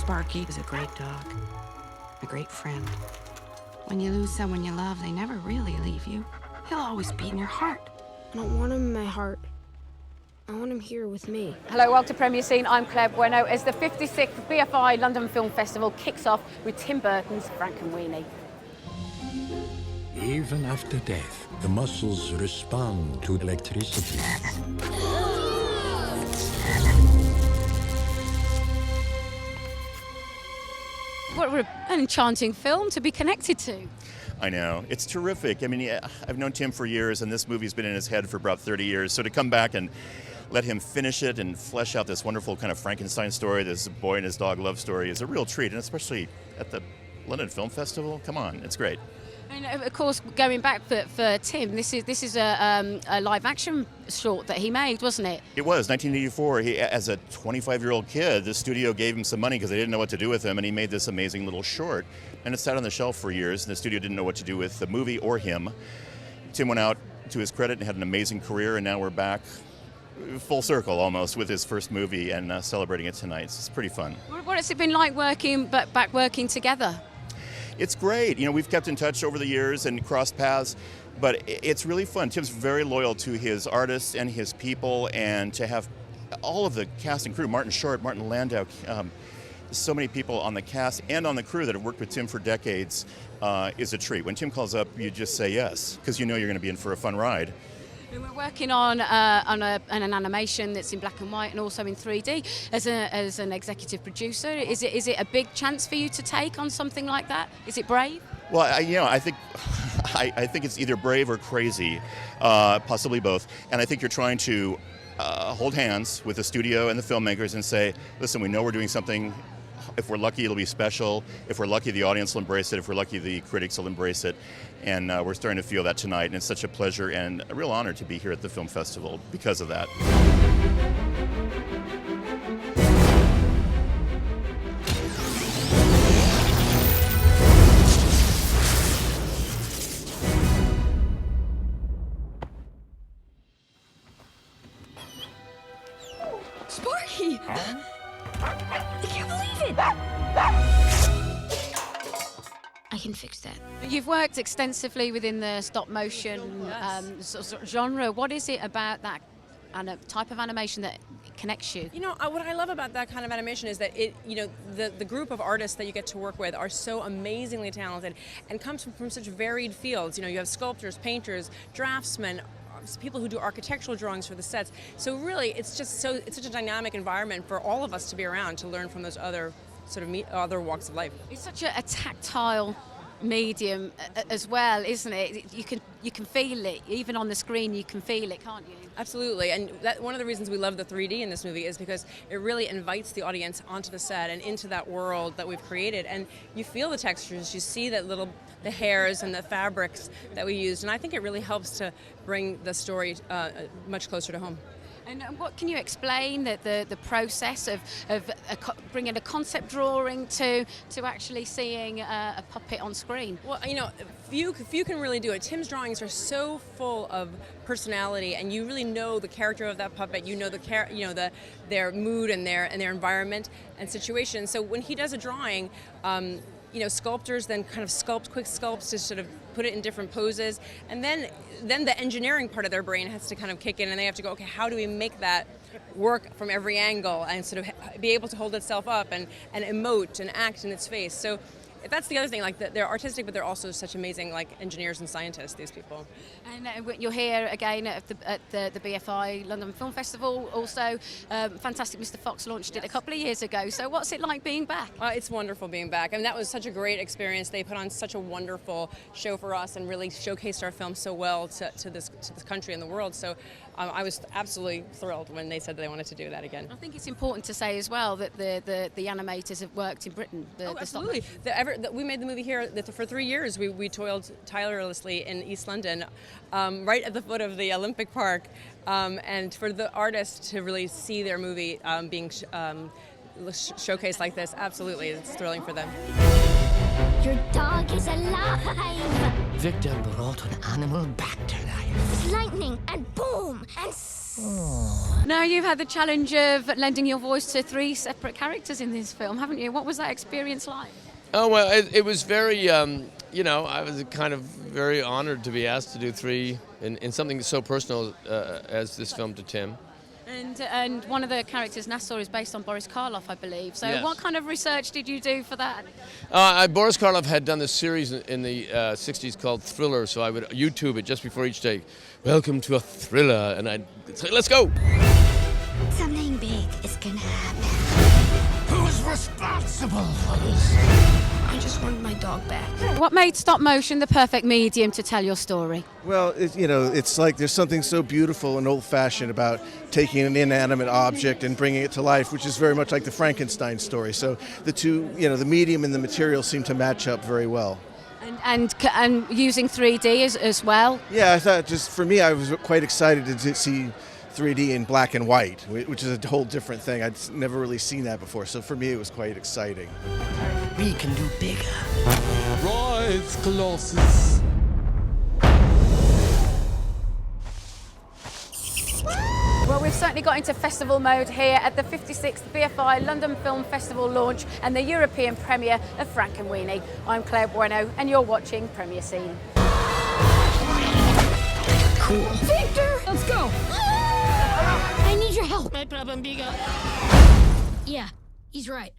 Sparky is a great dog, a great friend. When you lose someone you love, they never really leave you. He'll always be in your heart. I don't want him in my heart. I want him here with me. Hello, welcome to Premier Scene. I'm Claire Bueno as the 56th BFI London Film Festival kicks off with Tim Burton's Frankenweenie. Even after death, the muscles respond to electricity. What an enchanting film to be connected to. I know. It's terrific. I mean, yeah, I've known Tim for years, and this movie's been in his head for about 30 years. So to come back and let him finish it and flesh out this wonderful kind of Frankenstein story, this boy and his dog love story, is a real treat, and especially at the London Film Festival. Come on, it's great. And of course, going back for Tim, this is a live-action short that he made, wasn't it? It was 1984. He, as a 25-year-old kid, the studio gave him some money because they didn't know what to do with him, and he made this amazing little short. And it sat on the shelf for years, and the studio didn't know what to do with the movie or him. Tim went out, to his credit, and had an amazing career, and now we're back full circle almost with his first movie and celebrating it tonight. It's pretty fun. What has it been like working together? It's great. You know, we've kept in touch over the years and crossed paths, but it's really fun. Tim's very loyal to his artists and his people, and to have all of the cast and crew, Martin Short, Martin Landau, so many people on the cast and on the crew that have worked with Tim for decades is a treat. When Tim calls up, you just say yes, because you know you're going to be in for a fun ride. We're working on an animation that's in black and white and also in 3D. As an executive producer, is it a big chance for you to take on something like that? Is it brave? Well, I think it's either brave or crazy, possibly both. And I think you're trying to hold hands with the studio and the filmmakers and say, listen, we know we're doing something. If we're lucky, it'll be special. If we're lucky, the audience will embrace it. If we're lucky, the critics will embrace it. And we're starting to feel that tonight. And it's such a pleasure and a real honor to be here at the film festival because of that. Sparky! Huh? I can't believe it! I can fix that. You've worked extensively within the stop motion sort of genre. What is it about that type of animation that connects you? You know, what I love about that kind of animation is that the group of artists that you get to work with are so amazingly talented and comes from such varied fields. You know, you have sculptors, painters, draftsmen, people who do architectural drawings for the sets. So really, it's such a dynamic environment for all of us to be around to learn from those other other walks of life. It's such a tactile medium as well, isn't it? You can feel it even on the screen. You can feel it, can't you? Absolutely, and one of the reasons we love the 3D in this movie is because it really invites the audience onto the set and into that world that we've created, and you feel the textures, you see the hairs and the fabrics that we used, and I think it really helps to bring the story much closer to home. And what can you explain the process of bringing a concept drawing to actually seeing a puppet on screen? Well, you know, few can really do it. Tim's drawings are so full of personality, and you really know the character of that puppet. You know their mood and their environment and situation. So when he does a drawing, you know, sculptors then kind of quick sculpts to sort of put it in different poses, and then the engineering part of their brain has to kind of kick in, and they have to go, okay, how do we make that work from every angle and sort of be able to hold itself up and emote and act in its face. So that's the other thing, like they're artistic, but they're also such amazing like engineers and scientists, these people. And you're here again at the BFI London Film Festival. Also, Fantastic Mr. Fox launched it a couple of years ago. So what's it like being back? It's wonderful being back. I mean, that was such a great experience. They put on such a wonderful show for us and really showcased our film so well to this country and the world. So I was absolutely thrilled when they said they wanted to do that again. I think it's important to say as well that the animators have worked in Britain. Absolutely. We made the movie here for 3 years. We toiled tirelessly in East London, right at the foot of the Olympic Park, and for the artists to really see their movie being showcased like this, absolutely, it's thrilling for them. Your dog is alive! Victor brought an animal back to life. It's lightning and boom and Now, you've had the challenge of lending your voice to 3 separate characters in this film, haven't you? What was that experience like? Oh, well, it was very, I was kind of very honored to be asked to do 3 in something so personal as this film to Tim. And one of the characters, Nassau, is based on Boris Karloff, I believe. So Yes. What kind of research did you do for that? Boris Karloff had done this series in the 60s called Thriller, so I would YouTube it just before each take. Welcome to a thriller, and I'd say, let's go! Something big is gonna happen. Who's responsible for this? I just wanted my dog back. What made stop motion the perfect medium to tell your story? Well, it's like there's something so beautiful and old-fashioned about taking an inanimate object and bringing it to life, which is very much like the Frankenstein story. So the two, the medium and the material seem to match up very well. And using 3D as well? Yeah, I thought just for me, I was quite excited to see 3D in black and white, which is a whole different thing. I'd never really seen that before, so for me it was quite exciting. We can do bigger. Rise, Colossus. Well, we've certainly got into festival mode here at the 56th BFI London Film Festival launch and the European premiere of Frankenweenie. I'm Claire Bueno and you're watching Premiere Scene. Cool. Victor! Let's go! I need your help. My problem bigger. Yeah, he's right.